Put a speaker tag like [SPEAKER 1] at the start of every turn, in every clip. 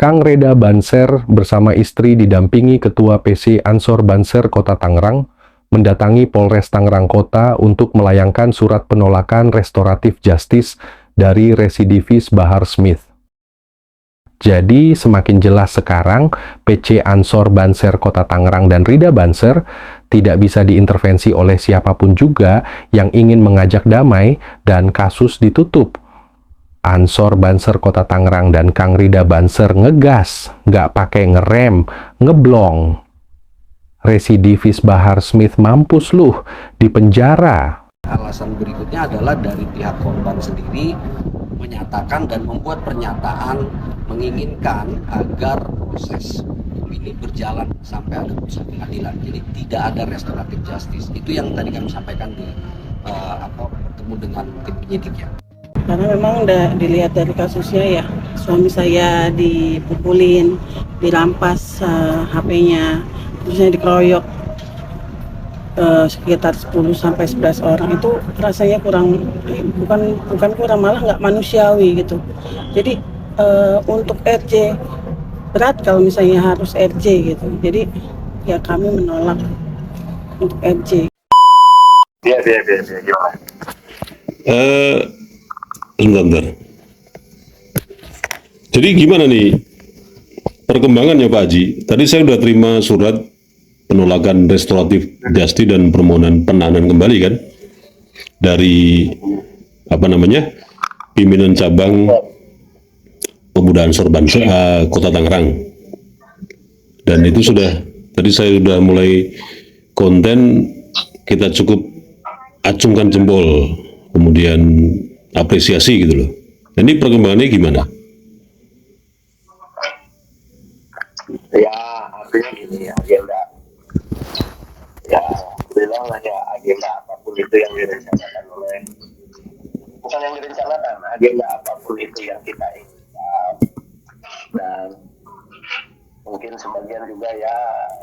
[SPEAKER 1] Kang Reda Banser bersama istri didampingi Ketua PC Ansor Banser Kota Tangerang mendatangi Polres Tangerang Kota untuk melayangkan surat penolakan restoratif justice dari residivis Bahar Smith. Jadi semakin jelas sekarang PC Ansor Banser Kota Tangerang dan Rida Banser tidak bisa diintervensi oleh siapapun juga yang ingin mengajak damai dan kasus ditutup. Ansor Banser Kota Tangerang dan Kang Rida Banser ngegas, nggak pakai ngerem, ngeblong. Residivis Bahar Smith mampus luh, di penjara.
[SPEAKER 2] Alasan berikutnya adalah dari pihak korban sendiri menyatakan dan membuat pernyataan menginginkan agar proses ini berjalan sampai ada putusan pengadilan. Jadi tidak ada restoratif justice. Itu yang tadi kami sampaikan di bertemu dengan tim penyidiknya.
[SPEAKER 3] Karena memang udah dilihat dari kasusnya ya, suami saya dipukulin, dirampas HP-nya, terusnya dikeroyok sekitar 10-11 orang. Itu rasanya bukan kurang, malah nggak manusiawi gitu. Jadi untuk RJ berat kalau misalnya harus RJ gitu. Jadi ya kami menolak untuk RJ.
[SPEAKER 4] Iya gimana?
[SPEAKER 5] Sebentar. Jadi gimana nih perkembangannya Pak Haji? Tadi saya sudah terima surat penolakan restoratif justice dan permohonan penahanan kembali kan dari pimpinan cabang Pemuda Ansor Banser Kota Tangerang. Dan itu tadi saya sudah mulai konten, kita cukup acungkan jempol, kemudian apresiasi gitu loh. Ini perkembangannya gimana?
[SPEAKER 4] Ya artinya gini, agenda ya bilang lah ya, agenda apapun itu yang direncanakan bukan yang direncanakan, agenda apapun itu yang kita inginkan, dan mungkin sebagian juga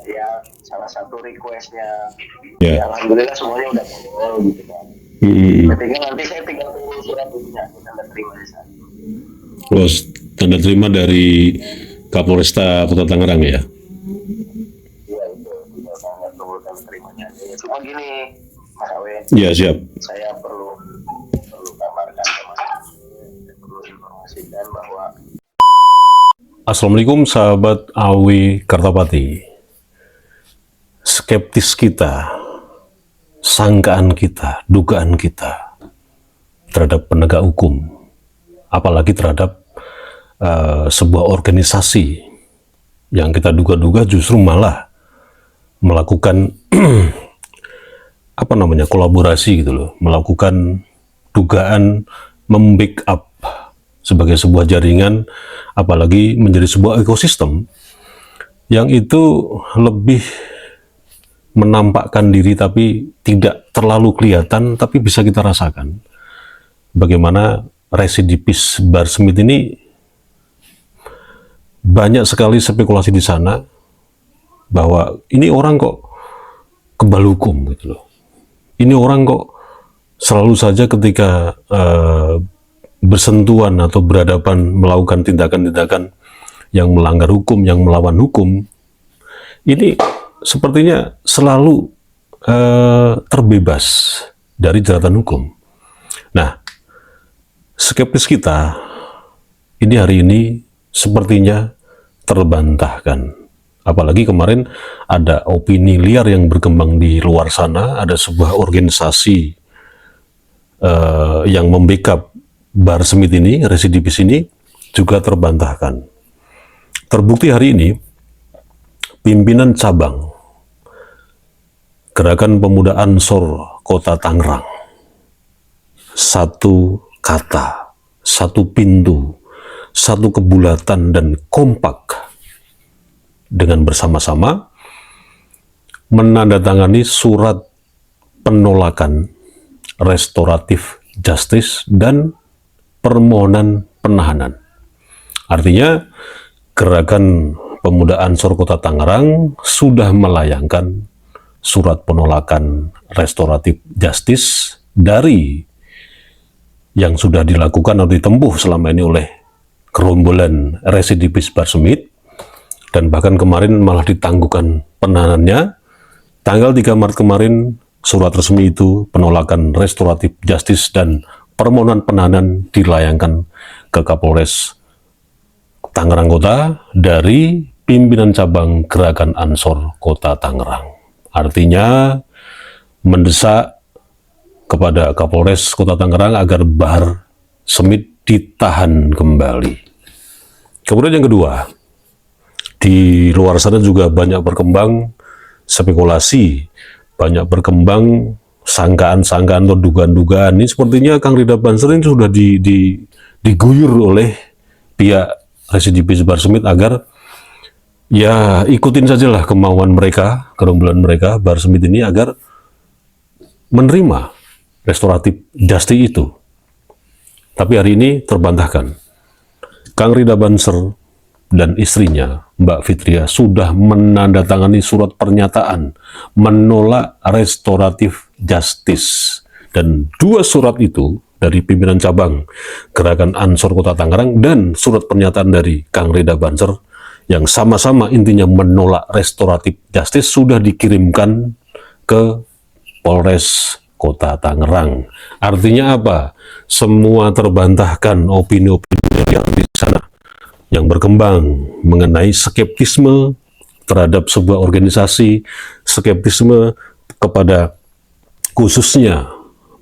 [SPEAKER 4] ya salah satu requestnya alhamdulillah semuanya udah boleh gitu kan. Nanti saya tinggal tunggu surat punya tanda terima di sana.
[SPEAKER 5] Terus tanda terima dari Kapolresta Kota Tangerang ya?
[SPEAKER 4] Iya itu, tinggal tunggu tanda terimanya. Cuma gini, Mas Awe.
[SPEAKER 5] Iya siap.
[SPEAKER 4] Saya perlu kabarkan perlu informasikan bahwa.
[SPEAKER 5] Assalamualaikum sahabat Awi Kartapati. Skeptis kita, sangkaan kita, dugaan kita terhadap penegak hukum, apalagi terhadap sebuah organisasi yang kita duga-duga justru malah melakukan kolaborasi gitu loh, melakukan dugaan membackup sebagai sebuah jaringan, apalagi menjadi sebuah ekosistem yang itu lebih menampakkan diri tapi tidak terlalu kelihatan, tapi bisa kita rasakan bagaimana residivis Bahar Smith ini banyak sekali spekulasi di sana bahwa ini orang kok kebal hukum gitu loh. Ini orang kok selalu saja ketika bersentuhan atau berhadapan melakukan tindakan-tindakan yang melanggar hukum, yang melawan hukum, ini sepertinya selalu terbebas dari jeratan hukum. Nah, skeptis kita ini hari ini sepertinya terbantahkan. Apalagi kemarin ada opini liar yang berkembang di luar sana, ada sebuah organisasi yang membackup Bahar Smith ini, residivis ini, juga terbantahkan. Terbukti hari ini, pimpinan cabang Gerakan Pemuda Ansor Kota Tangerang, satu kata, satu pintu, satu kebulatan dan kompak dengan bersama-sama menandatangani surat penolakan restoratif justice dan permohonan penahanan. Artinya Gerakan Pemuda Ansor Kota Tangerang sudah melayangkan surat penolakan restoratif justice dari yang sudah dilakukan atau ditempuh selama ini oleh gerombolan residivis Bahar Smith, dan bahkan kemarin malah ditangguhkan penahanannya. Tanggal 3 Maret kemarin, surat resmi itu penolakan restoratif justice dan permohonan penahanan dilayangkan ke Kapolres Tangerang Kota dari pimpinan cabang Gerakan Ansor Kota Tangerang. Artinya mendesak kepada Kapolres Kota Tangerang agar Bahar Smith ditahan kembali. Kemudian yang kedua, di luar sana juga banyak berkembang spekulasi, banyak berkembang sangkaan-sangkaan atau dugaan-dugaan. Ini sepertinya Kang Ridha Banser ini sudah diguyur oleh pihak residivis Bahar Smith agar ya ikutin sajalah kemauan mereka, gerombolan mereka, Bahar Smith ini, agar menerima restoratif justice itu. Tapi hari ini terbantahkan. Kang Ridha Banser dan istrinya, Mbak Fitria, sudah menandatangani surat pernyataan menolak restoratif justice. Dan 2 surat itu dari pimpinan cabang Gerakan Ansor Kota Tangerang dan surat pernyataan dari Kang Ridha Banser yang sama-sama intinya menolak restoratif justice sudah dikirimkan ke Polres Kota Tangerang. Artinya apa? Semua terbantahkan opini-opini yang di sana yang berkembang mengenai skeptisme terhadap sebuah organisasi, skeptisme kepada khususnya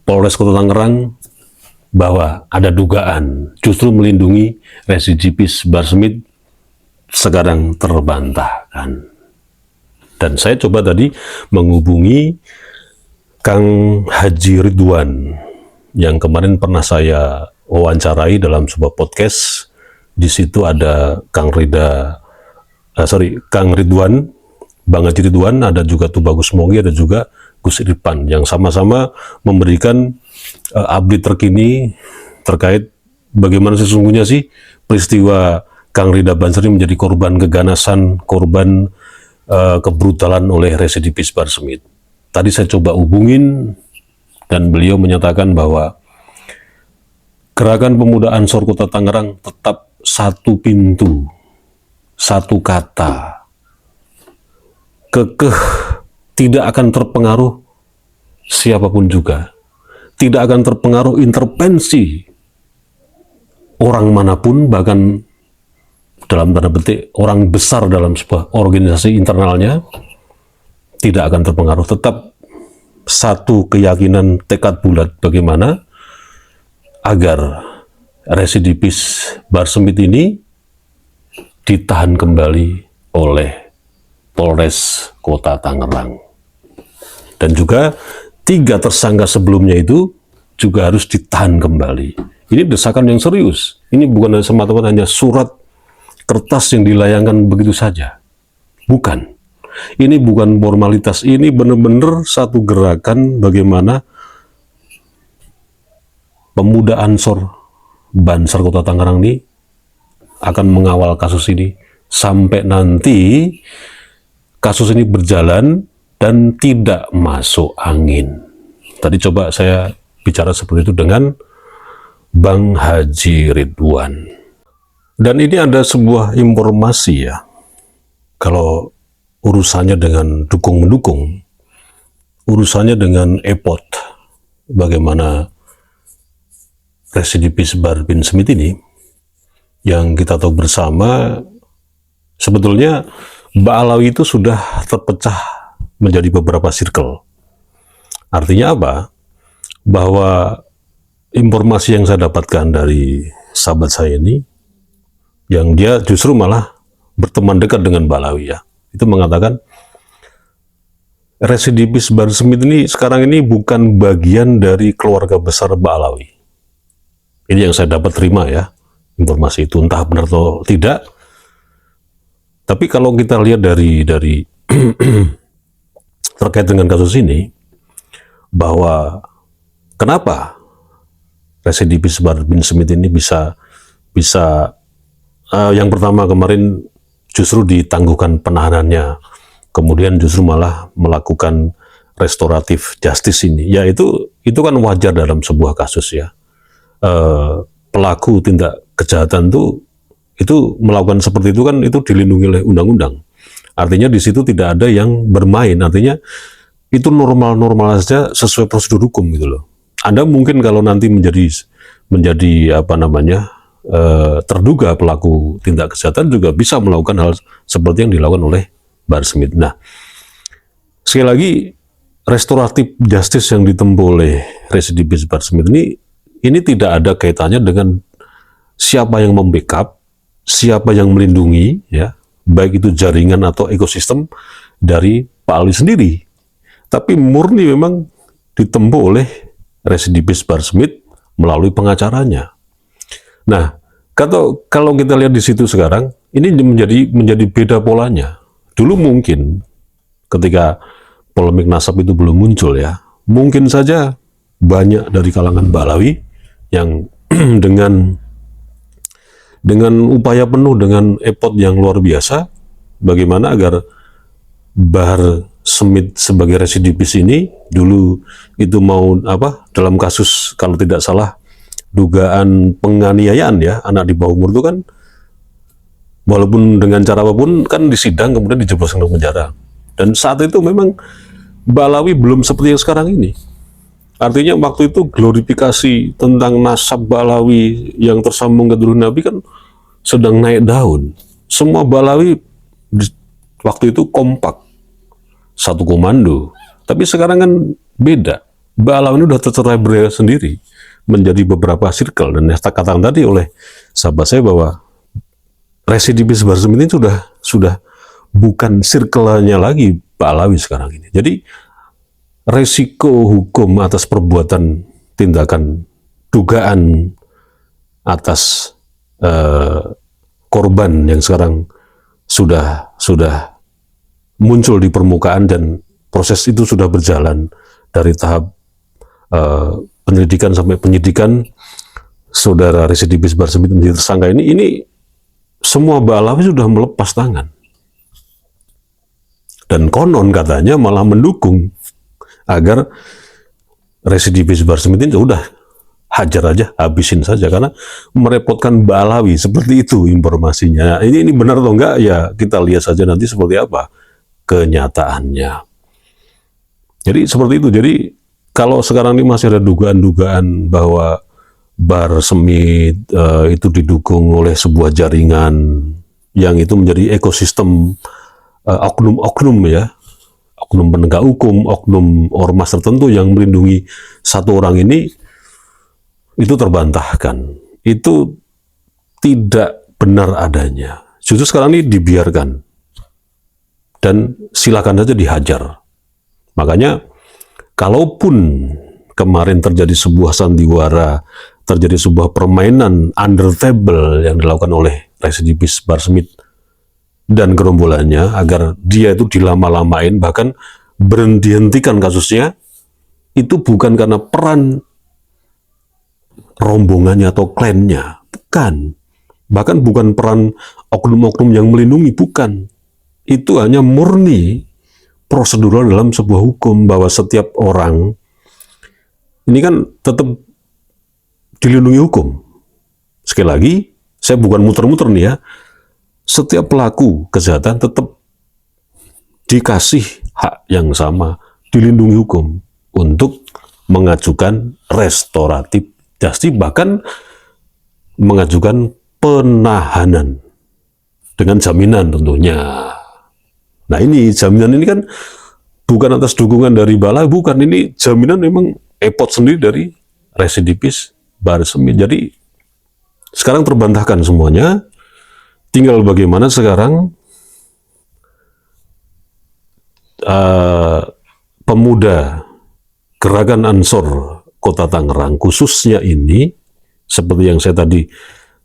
[SPEAKER 5] Polres Kota Tangerang bahwa ada dugaan justru melindungi residivis Bahar Smith sekarang terbantahkan. Dan saya coba tadi menghubungi Kang Haji Ridwan yang kemarin pernah saya wawancarai dalam sebuah podcast. Di situ ada Kang Ridwan, Bang Haji Ridwan, ada juga Tubagus Mogi, ada juga Gus Irfan yang sama-sama memberikan update terkini terkait bagaimana sesungguhnya sih peristiwa Kang Ridha Banser ini menjadi korban keganasan, korban kebrutalan oleh residivis Bahar Smith. Tadi saya coba hubungin dan beliau menyatakan bahwa Gerakan Pemuda Ansor Kota Tangerang tetap satu pintu, satu kata, kekeh, tidak akan terpengaruh siapapun juga, tidak akan terpengaruh intervensi orang manapun, bahkan dalam tanda petik orang besar dalam sebuah organisasi internalnya, tidak akan terpengaruh. Tetap satu keyakinan, tekad bulat bagaimana agar residivis Bahar Smith ini ditahan kembali oleh Polres Kota Tangerang. Dan juga 3 tersangka sebelumnya itu juga harus ditahan kembali. Ini desakan yang serius. Ini bukan semata-mata hanya surat kertas yang dilayangkan begitu saja. Bukan. Ini bukan formalitas. Ini benar-benar satu gerakan bagaimana pemuda Ansor Banser Kota Tangerang ini akan mengawal kasus ini sampai nanti kasus ini berjalan dan tidak masuk angin. Tadi coba saya bicara seperti itu dengan Bang Haji Ridwan. Dan ini ada sebuah informasi ya, kalau urusannya dengan dukung-mendukung, urusannya dengan EPOT, bagaimana residivis Bahar bin Smith ini, yang kita tahu bersama, sebetulnya Mbak Alawi itu sudah terpecah menjadi beberapa circle. Artinya apa? Bahwa informasi yang saya dapatkan dari sahabat saya ini, yang dia justru malah berteman dekat dengan Mbak Alawi ya, itu mengatakan residivis Bahar Smith ini sekarang ini bukan bagian dari keluarga besar Mbak Alawi. Ini yang saya dapat terima ya, informasi itu, entah benar atau tidak. Tapi kalau kita lihat dari terkait dengan kasus ini, bahwa kenapa residivis Bahar bin Smith ini bisa yang pertama kemarin justru ditangguhkan penahanannya, kemudian justru malah melakukan restoratif justice ini. Ya itu kan wajar dalam sebuah kasus ya. Pelaku tindak kejahatan itu itu melakukan seperti itu kan itu dilindungi oleh undang-undang. Artinya di situ tidak ada yang bermain, artinya itu normal-normal saja sesuai prosedur hukum gitu loh. Anda mungkin kalau nanti menjadi apa namanya terduga pelaku tindak kejahatan juga bisa melakukan hal seperti yang dilakukan oleh Bahar Smith. Nah, sekali lagi restoratif justice yang ditempuh oleh residivis Bahar Smith ini tidak ada kaitannya dengan siapa yang membackup, siapa yang melindungi, ya, baik itu jaringan atau ekosistem dari Pak Ali sendiri. Tapi murni memang ditempuh oleh residivis Bahar Smith melalui pengacaranya. Nah, kalau kita lihat di situ sekarang, ini menjadi beda polanya. Dulu mungkin ketika polemik nasab itu belum muncul ya, mungkin saja banyak dari kalangan Balawi yang dengan upaya penuh, dengan effort yang luar biasa, bagaimana agar Bahar Smith sebagai residivis ini dulu itu mau apa dalam kasus kalau tidak salah dugaan penganiayaan ya anak di bawah umur itu kan, walaupun dengan cara apapun kan disidang kemudian dijebloskan ke penjara. Dan saat itu memang Balawi belum seperti yang sekarang ini. Artinya waktu itu glorifikasi tentang nasab Balawi yang tersambung ke turun Nabi kan sedang naik daun. Semua Balawi waktu itu kompak, satu komando. Tapi sekarang kan beda. Balawi ini udah tercerai berai sendiri menjadi beberapa circle. Dan yang katakan tadi oleh sahabat saya bahwa residivis Bahar Smith ini sudah bukan circle-nya lagi Balawi sekarang ini. Jadi resiko hukum atas perbuatan tindakan dugaan atas korban yang sekarang sudah muncul di permukaan dan proses itu sudah berjalan dari tahap penyelidikan sampai penyidikan saudara residivis Bahar Smith menjadi tersangka ini semua Balawi sudah melepas tangan dan konon katanya malah mendukung agar residivis Bahar Smith ini udah hajar aja, habisin saja karena merepotkan Balawi. Seperti itu informasinya. Ini benar atau enggak ya kita lihat saja nanti seperti apa kenyataannya. Jadi seperti itu. Jadi kalau sekarang ini masih ada dugaan-dugaan bahwa Bahar Smith itu didukung oleh sebuah jaringan yang itu menjadi ekosistem oknum-oknum ya, oknum penegak hukum, oknum ormas tertentu yang melindungi satu orang ini, itu terbantahkan. Itu tidak benar adanya. Justru sekarang ini dibiarkan dan silakan saja dihajar. Makanya kalaupun kemarin terjadi sebuah sandiwara, terjadi sebuah permainan under table yang dilakukan oleh residivis Bahar Smith dan gerombolannya agar dia itu dilama-lamain, bahkan berhenti-hentikan kasusnya, itu bukan karena peran rombongannya atau klannya, bukan. Bahkan bukan peran oknum-oknum yang melindungi, bukan. Itu hanya murni prosedural dalam sebuah hukum bahwa setiap orang ini kan tetap dilindungi hukum. Sekali lagi, saya bukan muter-muter nih ya, setiap pelaku kejahatan tetap dikasih hak yang sama, dilindungi hukum untuk mengajukan restoratif justice, bahkan mengajukan penahanan dengan jaminan tentunya. Nah ini jaminan ini kan bukan atas dukungan dari Balawi, bukan, ini jaminan memang effort sendiri dari residivis Bahar Smith. Jadi sekarang terbantahkan semuanya. Tinggal bagaimana sekarang pemuda Gerakan Ansor Kota Tangerang khususnya ini, seperti yang saya tadi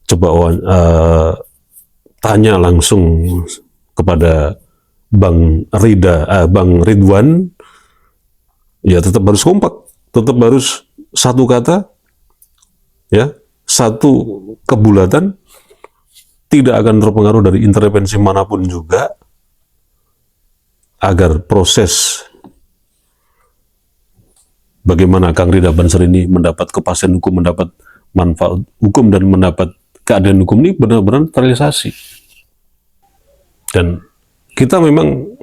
[SPEAKER 5] coba tanya langsung kepada Bang Ridwan, ya tetap harus kompak, tetap harus satu kata, ya, satu kebulatan, tidak akan terpengaruh dari intervensi manapun juga, agar proses bagaimana Kang Ridha Banser ini mendapat kepastian hukum, mendapat manfaat hukum, dan mendapat keadilan hukum ini benar-benar terrealisasi. Dan kita memang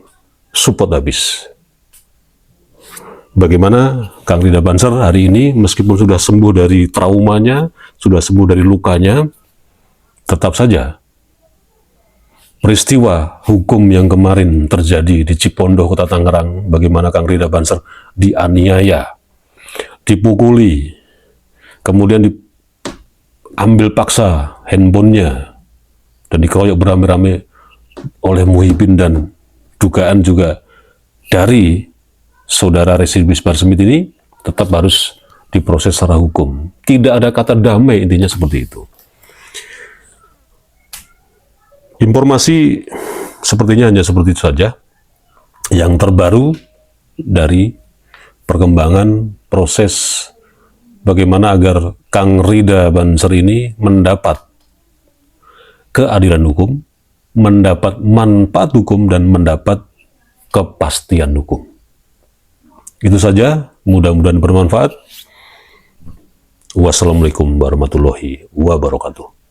[SPEAKER 5] support habis. Bagaimana Kang Rida Banser hari ini, meskipun sudah sembuh dari traumanya, sudah sembuh dari lukanya, tetap saja peristiwa hukum yang kemarin terjadi di Cipondoh, Kota Tangerang, bagaimana Kang Rida Banser dianiaya, dipukuli, kemudian diambil paksa handphonenya, dan dikeroyok beramai-ramai oleh Muhyiddin, dan dugaan juga dari saudara residivis Bahar Smith ini tetap harus diproses secara hukum. Tidak ada kata damai, intinya seperti itu. Informasi sepertinya hanya seperti itu saja. Yang terbaru dari perkembangan proses bagaimana agar Kang Rida Banser ini mendapat keadilan hukum, mendapat manfaat hukum, dan mendapat kepastian hukum. Itu saja, mudah-mudahan bermanfaat. Wassalamualaikum warahmatullahi wabarakatuh.